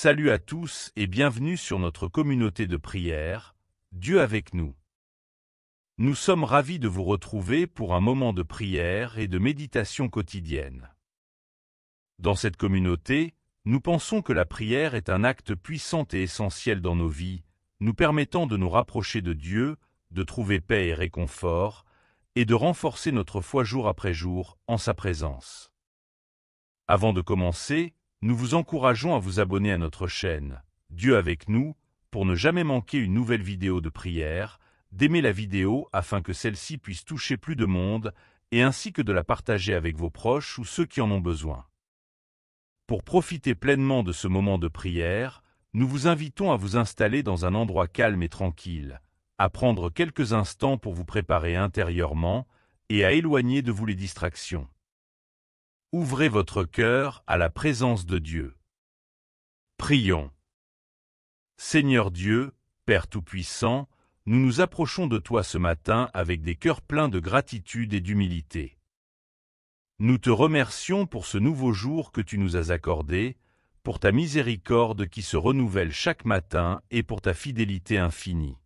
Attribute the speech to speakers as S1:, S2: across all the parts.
S1: Salut à tous et bienvenue sur notre communauté de prière, Dieu avec nous. Nous sommes ravis de vous retrouver pour un moment de prière et de méditation quotidienne. Dans cette communauté, nous pensons que la prière est un acte puissant et essentiel dans nos vies, nous permettant de nous rapprocher de Dieu, de trouver paix et réconfort, et de renforcer notre foi jour après jour en sa présence. Avant de commencer, nous vous encourageons à vous abonner à notre chaîne, Dieu avec nous, pour ne jamais manquer une nouvelle vidéo de prière, d'aimer la vidéo afin que celle-ci puisse toucher plus de monde, et ainsi que de la partager avec vos proches ou ceux qui en ont besoin. Pour profiter pleinement de ce moment de prière, nous vous invitons à vous installer dans un endroit calme et tranquille, à prendre quelques instants pour vous préparer intérieurement et à éloigner de vous les distractions. Ouvrez votre cœur à la présence de Dieu. Prions. Seigneur Dieu, Père Tout-Puissant, nous nous approchons de toi ce matin avec des cœurs pleins de gratitude et d'humilité. Nous te remercions pour ce nouveau jour que tu nous as accordé, pour ta miséricorde qui se renouvelle chaque matin et pour ta fidélité infinie.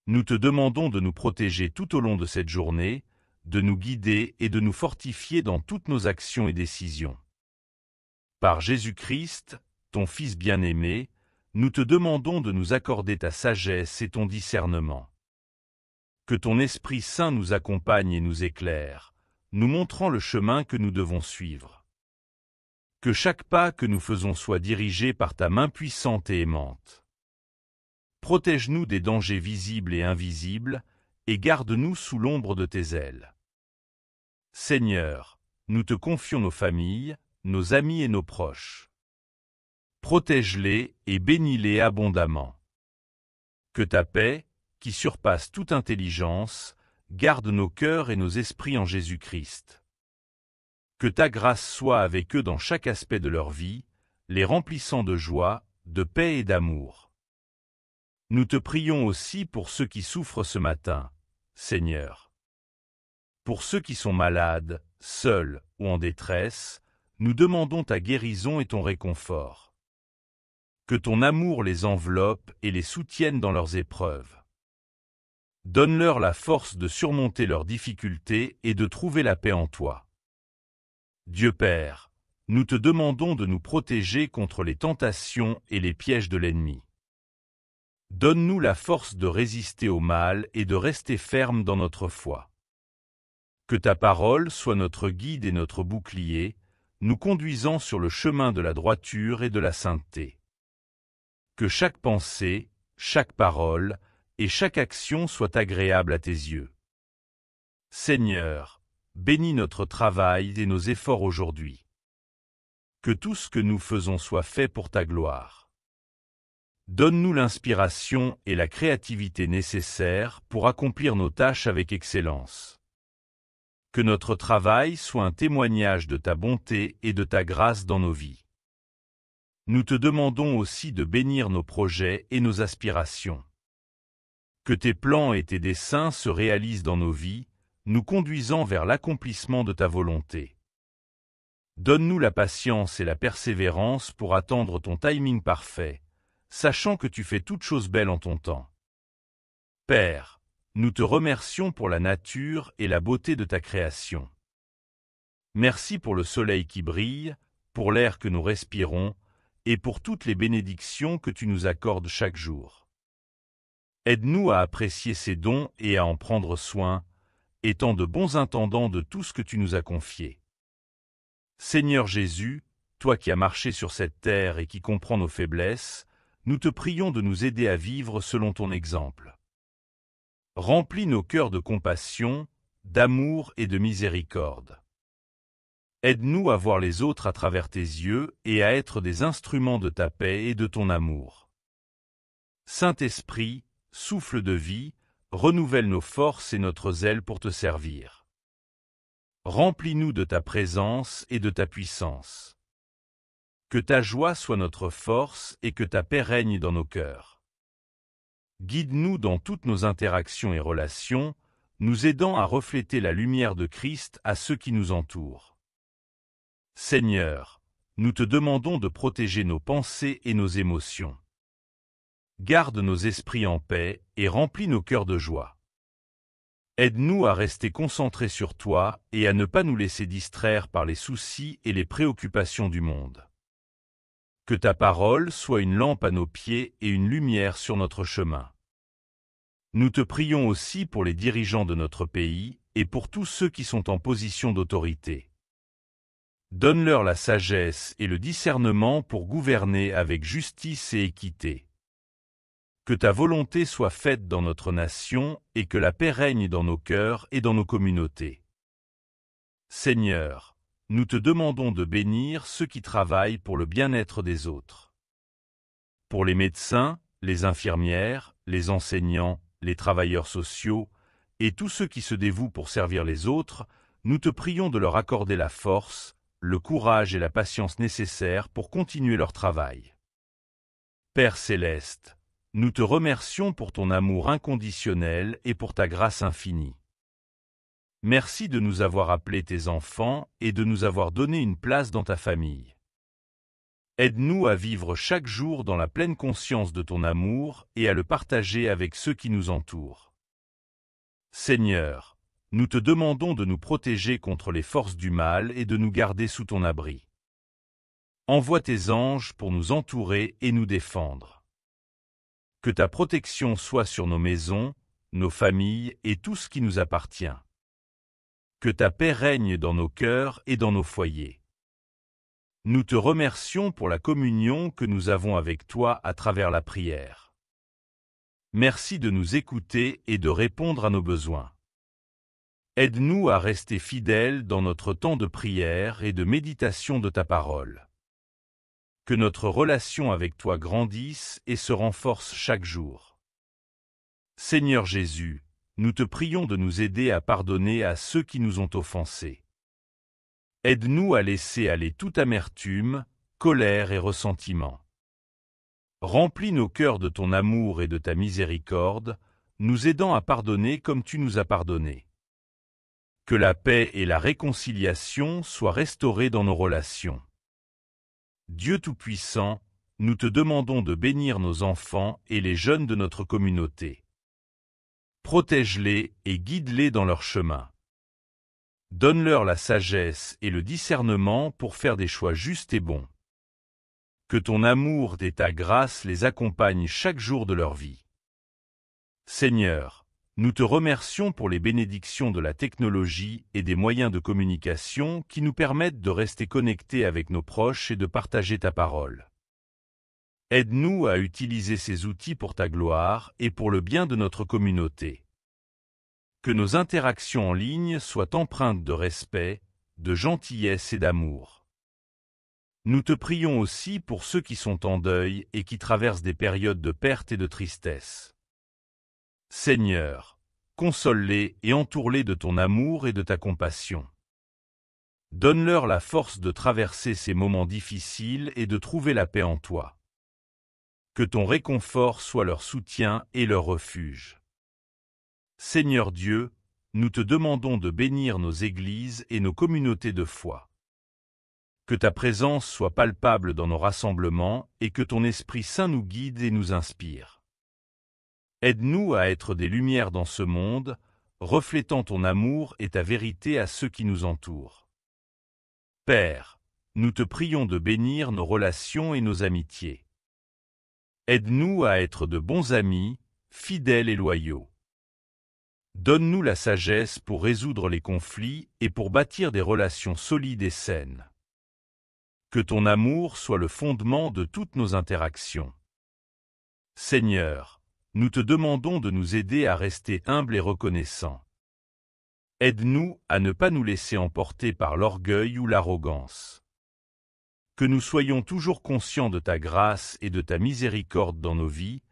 S1: Nous te demandons de nous protéger tout au long de cette journée, de nous guider et de nous fortifier dans toutes nos actions et décisions. Par Jésus-Christ, ton Fils bien-aimé, nous te demandons de nous accorder ta sagesse et ton discernement. Que ton Esprit Saint nous accompagne et nous éclaire, nous montrant le chemin que nous devons suivre. Que chaque pas que nous faisons soit dirigé par ta main puissante et aimante. Protège-nous des dangers visibles et invisibles, et garde-nous sous l'ombre de tes ailes. Seigneur, nous te confions nos familles, nos amis et nos proches. Protège-les et bénis-les abondamment. Que ta paix, qui surpasse toute intelligence, garde nos cœurs et nos esprits en Jésus-Christ. Que ta grâce soit avec eux dans chaque aspect de leur vie, les remplissant de joie, de paix et d'amour. Nous te prions aussi pour ceux qui souffrent ce matin, Seigneur. Pour ceux qui sont malades, seuls ou en détresse, nous demandons ta guérison et ton réconfort. Que ton amour les enveloppe et les soutienne dans leurs épreuves. Donne-leur la force de surmonter leurs difficultés et de trouver la paix en toi. Dieu Père, nous te demandons de nous protéger contre les tentations et les pièges de l'ennemi. Donne-nous la force de résister au mal et de rester ferme dans notre foi. Que ta parole soit notre guide et notre bouclier, nous conduisant sur le chemin de la droiture et de la sainteté. Que chaque pensée, chaque parole et chaque action soit agréable à tes yeux. Seigneur, bénis notre travail et nos efforts aujourd'hui. Que tout ce que nous faisons soit fait pour ta gloire. Donne-nous l'inspiration et la créativité nécessaires pour accomplir nos tâches avec excellence. Que notre travail soit un témoignage de ta bonté et de ta grâce dans nos vies. Nous te demandons aussi de bénir nos projets et nos aspirations. Que tes plans et tes desseins se réalisent dans nos vies, nous conduisant vers l'accomplissement de ta volonté. Donne-nous la patience et la persévérance pour attendre ton timing parfait, sachant que tu fais toutes choses belles en ton temps. Père, nous te remercions pour la nature et la beauté de ta création. Merci pour le soleil qui brille, pour l'air que nous respirons, et pour toutes les bénédictions que tu nous accordes chaque jour. Aide-nous à apprécier ces dons et à en prendre soin, étant de bons intendants de tout ce que tu nous as confié. Seigneur Jésus, toi qui as marché sur cette terre et qui comprends nos faiblesses, nous te prions de nous aider à vivre selon ton exemple. Remplis nos cœurs de compassion, d'amour et de miséricorde. Aide-nous à voir les autres à travers tes yeux et à être des instruments de ta paix et de ton amour. Saint-Esprit, souffle de vie, renouvelle nos forces et notre zèle pour te servir. Remplis-nous de ta présence et de ta puissance. Que ta joie soit notre force et que ta paix règne dans nos cœurs. Guide-nous dans toutes nos interactions et relations, nous aidant à refléter la lumière de Christ à ceux qui nous entourent. Seigneur, nous te demandons de protéger nos pensées et nos émotions. Garde nos esprits en paix et remplis nos cœurs de joie. Aide-nous à rester concentrés sur toi et à ne pas nous laisser distraire par les soucis et les préoccupations du monde. Que ta parole soit une lampe à nos pieds et une lumière sur notre chemin. Nous te prions aussi pour les dirigeants de notre pays et pour tous ceux qui sont en position d'autorité. Donne-leur la sagesse et le discernement pour gouverner avec justice et équité. Que ta volonté soit faite dans notre nation et que la paix règne dans nos cœurs et dans nos communautés. Seigneur, nous te demandons de bénir ceux qui travaillent pour le bien-être des autres. Pour les médecins, les infirmières, les enseignants, les travailleurs sociaux et tous ceux qui se dévouent pour servir les autres, nous te prions de leur accorder la force, le courage et la patience nécessaires pour continuer leur travail. Père céleste, nous te remercions pour ton amour inconditionnel et pour ta grâce infinie. Merci de nous avoir appelés tes enfants et de nous avoir donné une place dans ta famille. Aide-nous à vivre chaque jour dans la pleine conscience de ton amour et à le partager avec ceux qui nous entourent. Seigneur, nous te demandons de nous protéger contre les forces du mal et de nous garder sous ton abri. Envoie tes anges pour nous entourer et nous défendre. Que ta protection soit sur nos maisons, nos familles et tout ce qui nous appartient. Que ta paix règne dans nos cœurs et dans nos foyers. Nous te remercions pour la communion que nous avons avec toi à travers la prière. Merci de nous écouter et de répondre à nos besoins. Aide-nous à rester fidèles dans notre temps de prière et de méditation de ta parole. Que notre relation avec toi grandisse et se renforce chaque jour. Seigneur Jésus, nous te prions de nous aider à pardonner à ceux qui nous ont offensés. Aide-nous à laisser aller toute amertume, colère et ressentiment. Remplis nos cœurs de ton amour et de ta miséricorde, nous aidant à pardonner comme tu nous as pardonné. Que la paix et la réconciliation soient restaurées dans nos relations. Dieu Tout-Puissant, nous te demandons de bénir nos enfants et les jeunes de notre communauté. Protège-les et guide-les dans leur chemin. Donne-leur la sagesse et le discernement pour faire des choix justes et bons. Que ton amour et ta grâce les accompagnent chaque jour de leur vie. Seigneur, nous te remercions pour les bénédictions de la technologie et des moyens de communication qui nous permettent de rester connectés avec nos proches et de partager ta parole. Aide-nous à utiliser ces outils pour ta gloire et pour le bien de notre communauté. Que nos interactions en ligne soient empreintes de respect, de gentillesse et d'amour. Nous te prions aussi pour ceux qui sont en deuil et qui traversent des périodes de perte et de tristesse. Seigneur, console-les et entoure-les de ton amour et de ta compassion. Donne-leur la force de traverser ces moments difficiles et de trouver la paix en toi. Que ton réconfort soit leur soutien et leur refuge. Seigneur Dieu, nous te demandons de bénir nos églises et nos communautés de foi. Que ta présence soit palpable dans nos rassemblements et que ton Esprit Saint nous guide et nous inspire. Aide-nous à être des lumières dans ce monde, reflétant ton amour et ta vérité à ceux qui nous entourent. Père, nous te prions de bénir nos relations et nos amitiés. Aide-nous à être de bons amis, fidèles et loyaux. Donne-nous la sagesse pour résoudre les conflits et pour bâtir des relations solides et saines. Que ton amour soit le fondement de toutes nos interactions. Seigneur, nous te demandons de nous aider à rester humbles et reconnaissants. Aide-nous à ne pas nous laisser emporter par l'orgueil ou l'arrogance. Que nous soyons toujours conscients de ta grâce et de ta miséricorde dans nos vies,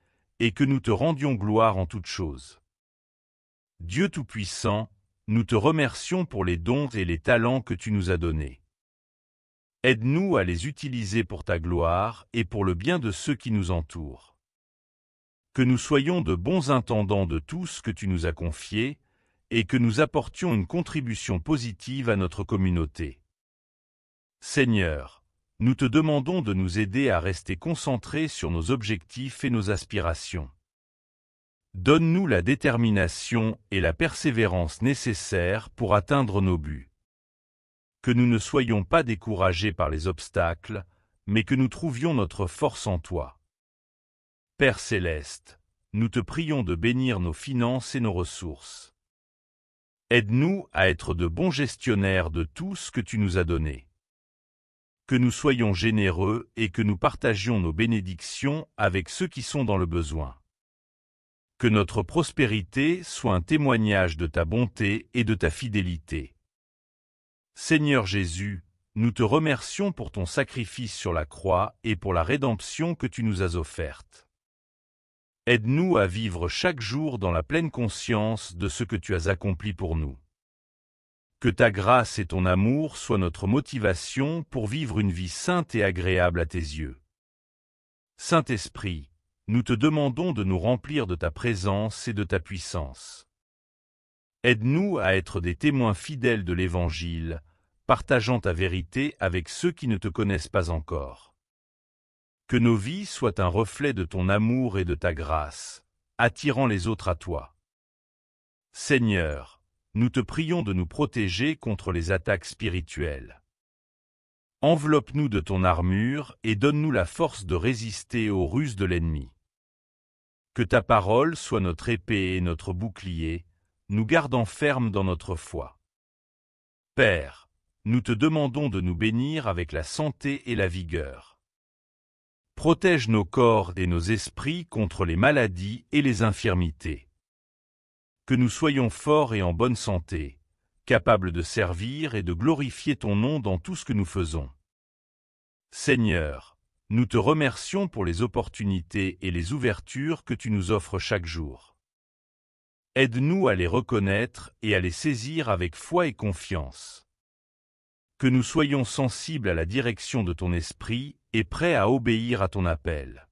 S1: et que nous te rendions gloire en toutes choses. Dieu Tout-Puissant, nous te remercions pour les dons et les talents que tu nous as donnés. Aide-nous à les utiliser pour ta gloire et pour le bien de ceux qui nous entourent. Que nous soyons de bons intendants de tout ce que tu nous as confié et que nous apportions une contribution positive à notre communauté. Seigneur, nous te demandons de nous aider à rester concentrés sur nos objectifs et nos aspirations. Donne-nous la détermination et la persévérance nécessaires pour atteindre nos buts. Que nous ne soyons pas découragés par les obstacles, mais que nous trouvions notre force en toi. Père céleste, nous te prions de bénir nos finances et nos ressources. Aide-nous à être de bons gestionnaires de tout ce que tu nous as donné. Que nous soyons généreux et que nous partagions nos bénédictions avec ceux qui sont dans le besoin. Que notre prospérité soit un témoignage de ta bonté et de ta fidélité. Seigneur Jésus, nous te remercions pour ton sacrifice sur la croix et pour la rédemption que tu nous as offerte. Aide-nous à vivre chaque jour dans la pleine conscience de ce que tu as accompli pour nous. Que ta grâce et ton amour soient notre motivation pour vivre une vie sainte et agréable à tes yeux. Saint-Esprit, nous te demandons de nous remplir de ta présence et de ta puissance. Aide-nous à être des témoins fidèles de l'Évangile, partageant ta vérité avec ceux qui ne te connaissent pas encore. Que nos vies soient un reflet de ton amour et de ta grâce, attirant les autres à toi. Seigneur, nous te prions de nous protéger contre les attaques spirituelles. Enveloppe-nous de ton armure et donne-nous la force de résister aux ruses de l'ennemi. Que ta parole soit notre épée et notre bouclier, nous gardant fermes dans notre foi. Père, nous te demandons de nous bénir avec la santé et la vigueur. Protège nos corps et nos esprits contre les maladies et les infirmités. Que nous soyons forts et en bonne santé, capables de servir et de glorifier ton nom dans tout ce que nous faisons. Seigneur, nous te remercions pour les opportunités et les ouvertures que tu nous offres chaque jour. Aide-nous à les reconnaître et à les saisir avec foi et confiance. Que nous soyons sensibles à la direction de ton esprit et prêts à obéir à ton appel.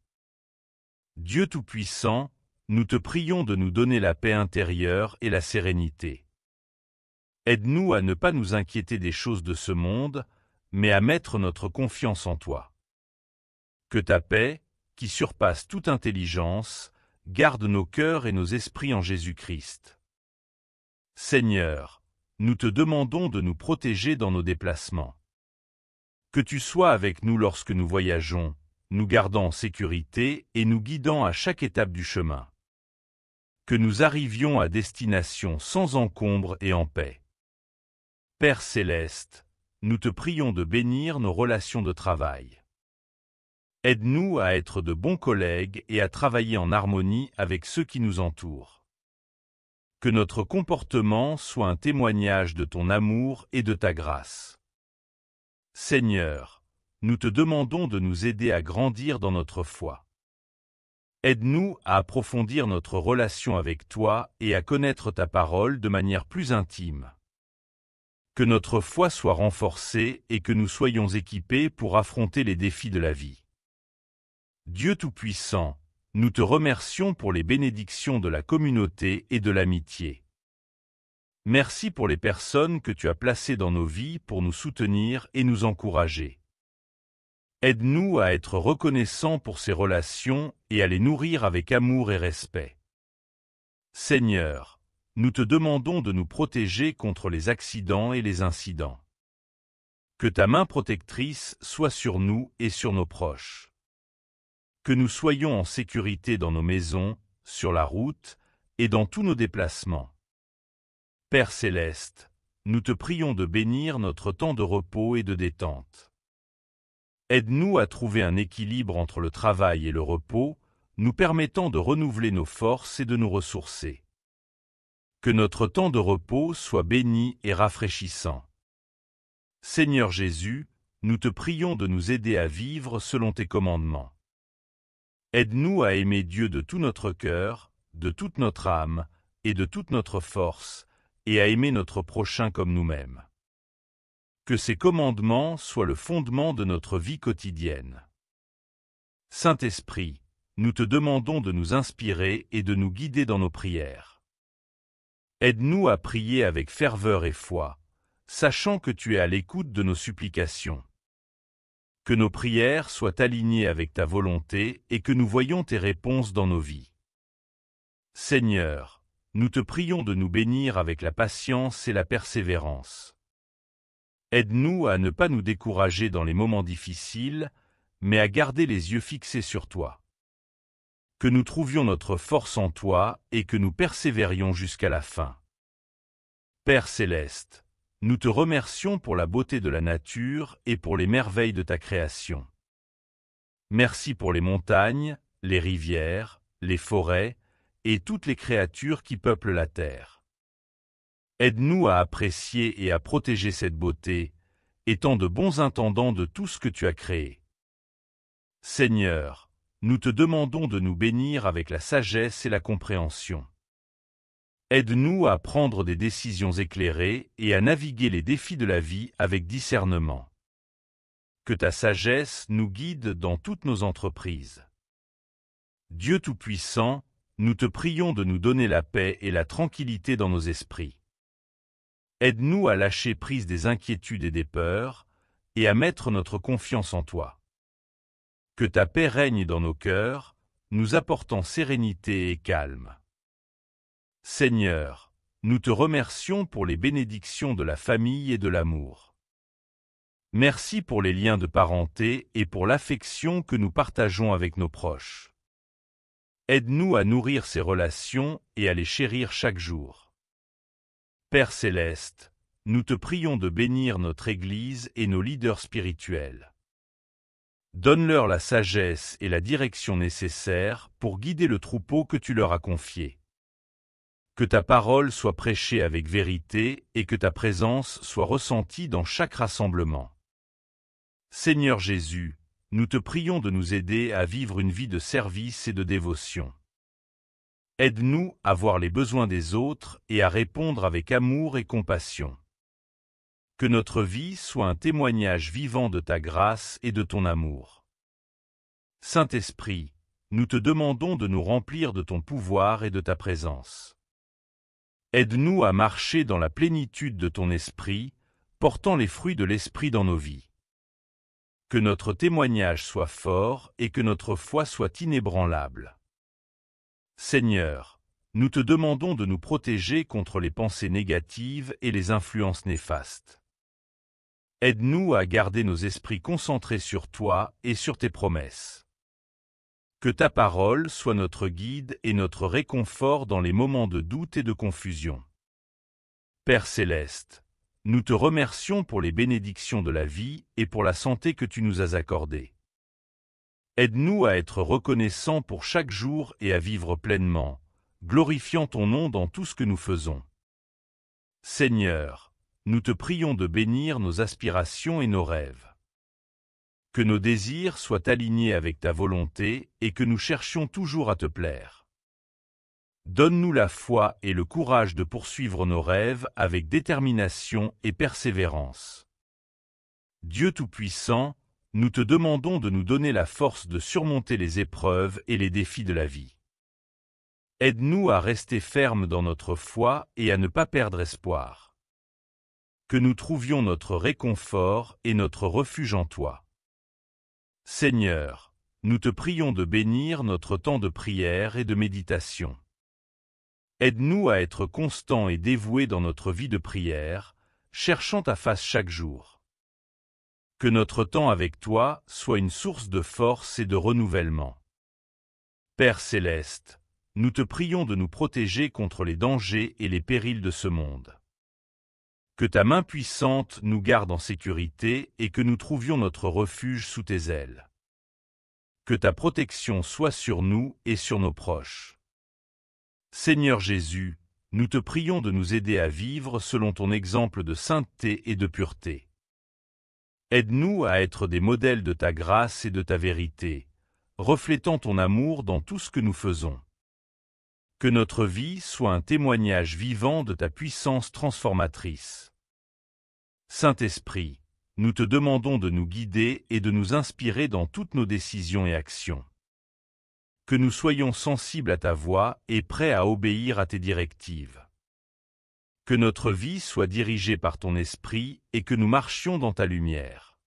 S1: Dieu Tout-Puissant, nous te prions de nous donner la paix intérieure et la sérénité. Aide-nous à ne pas nous inquiéter des choses de ce monde, mais à mettre notre confiance en toi. Que ta paix, qui surpasse toute intelligence, garde nos cœurs et nos esprits en Jésus-Christ. Seigneur, nous te demandons de nous protéger dans nos déplacements. Que tu sois avec nous lorsque nous voyageons, nous gardant en sécurité et nous guidant à chaque étape du chemin. Que nous arrivions à destination sans encombre et en paix. Père céleste, nous te prions de bénir nos relations de travail. Aide-nous à être de bons collègues et à travailler en harmonie avec ceux qui nous entourent. Que notre comportement soit un témoignage de ton amour et de ta grâce. Seigneur, nous te demandons de nous aider à grandir dans notre foi. Aide-nous à approfondir notre relation avec toi et à connaître ta parole de manière plus intime. Que notre foi soit renforcée et que nous soyons équipés pour affronter les défis de la vie. Dieu Tout-Puissant, nous te remercions pour les bénédictions de la communauté et de l'amitié. Merci pour les personnes que tu as placées dans nos vies pour nous soutenir et nous encourager. Aide-nous à être reconnaissants pour ces relations et à les nourrir avec amour et respect. Seigneur, nous te demandons de nous protéger contre les accidents et les incidents. Que ta main protectrice soit sur nous et sur nos proches. Que nous soyons en sécurité dans nos maisons, sur la route et dans tous nos déplacements. Père céleste, nous te prions de bénir notre temps de repos et de détente. Aide-nous à trouver un équilibre entre le travail et le repos, nous permettant de renouveler nos forces et de nous ressourcer. Que notre temps de repos soit béni et rafraîchissant. Seigneur Jésus, nous te prions de nous aider à vivre selon tes commandements. Aide-nous à aimer Dieu de tout notre cœur, de toute notre âme et de toute notre force, et à aimer notre prochain comme nous-mêmes. Que ces commandements soient le fondement de notre vie quotidienne. Saint-Esprit, nous te demandons de nous inspirer et de nous guider dans nos prières. Aide-nous à prier avec ferveur et foi, sachant que tu es à l'écoute de nos supplications. Que nos prières soient alignées avec ta volonté et que nous voyions tes réponses dans nos vies. Seigneur, nous te prions de nous bénir avec la patience et la persévérance. Aide-nous à ne pas nous décourager dans les moments difficiles, mais à garder les yeux fixés sur toi. Que nous trouvions notre force en toi et que nous persévérions jusqu'à la fin. Père céleste, nous te remercions pour la beauté de la nature et pour les merveilles de ta création. Merci pour les montagnes, les rivières, les forêts et toutes les créatures qui peuplent la terre. Aide-nous à apprécier et à protéger cette beauté, étant de bons intendants de tout ce que tu as créé. Seigneur, nous te demandons de nous bénir avec la sagesse et la compréhension. Aide-nous à prendre des décisions éclairées et à naviguer les défis de la vie avec discernement. Que ta sagesse nous guide dans toutes nos entreprises. Dieu Tout-Puissant, nous te prions de nous donner la paix et la tranquillité dans nos esprits. Aide-nous à lâcher prise des inquiétudes et des peurs, et à mettre notre confiance en toi. Que ta paix règne dans nos cœurs, nous apportant sérénité et calme. Seigneur, nous te remercions pour les bénédictions de la famille et de l'amour. Merci pour les liens de parenté et pour l'affection que nous partageons avec nos proches. Aide-nous à nourrir ces relations et à les chérir chaque jour. Père céleste, nous te prions de bénir notre Église et nos leaders spirituels. Donne-leur la sagesse et la direction nécessaires pour guider le troupeau que tu leur as confié. Que ta parole soit prêchée avec vérité et que ta présence soit ressentie dans chaque rassemblement. Seigneur Jésus, nous te prions de nous aider à vivre une vie de service et de dévotion. Aide-nous à voir les besoins des autres et à répondre avec amour et compassion. Que notre vie soit un témoignage vivant de ta grâce et de ton amour. Saint-Esprit, nous te demandons de nous remplir de ton pouvoir et de ta présence. Aide-nous à marcher dans la plénitude de ton esprit, portant les fruits de l'esprit dans nos vies. Que notre témoignage soit fort et que notre foi soit inébranlable. Seigneur, nous te demandons de nous protéger contre les pensées négatives et les influences néfastes. Aide-nous à garder nos esprits concentrés sur toi et sur tes promesses. Que ta parole soit notre guide et notre réconfort dans les moments de doute et de confusion. Père céleste, nous te remercions pour les bénédictions de la vie et pour la santé que tu nous as accordée. Aide-nous à être reconnaissants pour chaque jour et à vivre pleinement, glorifiant ton nom dans tout ce que nous faisons. Seigneur, nous te prions de bénir nos aspirations et nos rêves. Que nos désirs soient alignés avec ta volonté et que nous cherchions toujours à te plaire. Donne-nous la foi et le courage de poursuivre nos rêves avec détermination et persévérance. Dieu Tout-Puissant, nous te demandons de nous donner la force de surmonter les épreuves et les défis de la vie. Aide-nous à rester fermes dans notre foi et à ne pas perdre espoir. Que nous trouvions notre réconfort et notre refuge en toi. Seigneur, nous te prions de bénir notre temps de prière et de méditation. Aide-nous à être constants et dévoués dans notre vie de prière, cherchant ta face chaque jour. Que notre temps avec toi soit une source de force et de renouvellement. Père céleste, nous te prions de nous protéger contre les dangers et les périls de ce monde. Que ta main puissante nous garde en sécurité et que nous trouvions notre refuge sous tes ailes. Que ta protection soit sur nous et sur nos proches. Seigneur Jésus, nous te prions de nous aider à vivre selon ton exemple de sainteté et de pureté. Aide-nous à être des modèles de ta grâce et de ta vérité, reflétant ton amour dans tout ce que nous faisons. Que notre vie soit un témoignage vivant de ta puissance transformatrice. Saint-Esprit, nous te demandons de nous guider et de nous inspirer dans toutes nos décisions et actions. Que nous soyons sensibles à ta voix et prêts à obéir à tes directives. Que notre vie soit dirigée par ton esprit et que nous marchions dans ta lumière.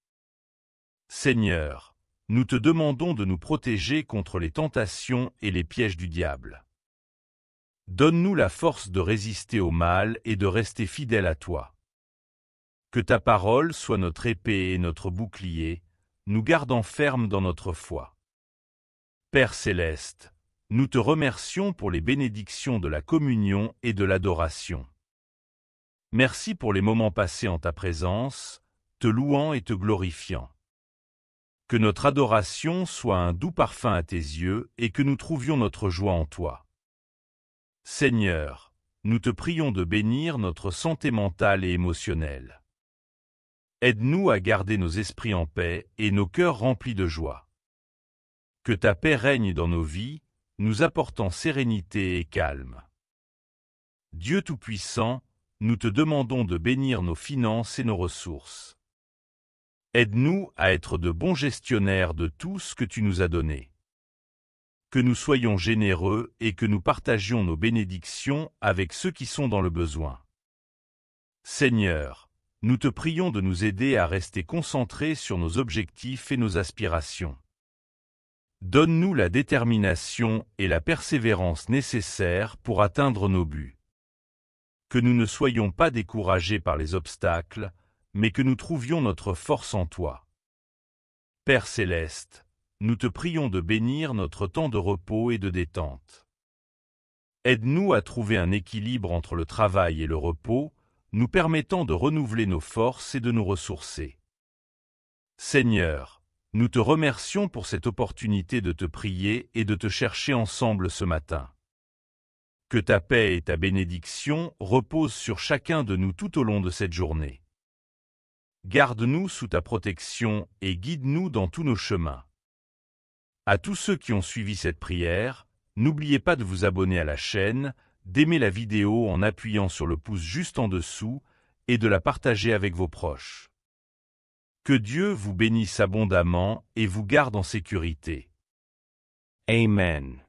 S1: Seigneur, nous te demandons de nous protéger contre les tentations et les pièges du diable. Donne-nous la force de résister au mal et de rester fidèles à toi. Que ta parole soit notre épée et notre bouclier, nous gardant fermes dans notre foi. Père céleste, nous te remercions pour les bénédictions de la communion et de l'adoration. Merci pour les moments passés en ta présence, te louant et te glorifiant. Que notre adoration soit un doux parfum à tes yeux et que nous trouvions notre joie en toi. Seigneur, nous te prions de bénir notre santé mentale et émotionnelle. Aide-nous à garder nos esprits en paix et nos cœurs remplis de joie. Que ta paix règne dans nos vies, nous apportant sérénité et calme. Dieu Tout-Puissant, nous te demandons de bénir nos finances et nos ressources. Aide-nous à être de bons gestionnaires de tout ce que tu nous as donné. Que nous soyons généreux et que nous partagions nos bénédictions avec ceux qui sont dans le besoin. Seigneur, nous te prions de nous aider à rester concentrés sur nos objectifs et nos aspirations. Donne-nous la détermination et la persévérance nécessaires pour atteindre nos buts. Que nous ne soyons pas découragés par les obstacles, mais que nous trouvions notre force en toi. Père céleste, nous te prions de bénir notre temps de repos et de détente. Aide-nous à trouver un équilibre entre le travail et le repos, nous permettant de renouveler nos forces et de nous ressourcer. Seigneur, nous te remercions pour cette opportunité de te prier et de te chercher ensemble ce matin. Que ta paix et ta bénédiction reposent sur chacun de nous tout au long de cette journée. Garde-nous sous ta protection et guide-nous dans tous nos chemins. À tous ceux qui ont suivi cette prière, n'oubliez pas de vous abonner à la chaîne, d'aimer la vidéo en appuyant sur le pouce juste en dessous et de la partager avec vos proches. Que Dieu vous bénisse abondamment et vous garde en sécurité. Amen.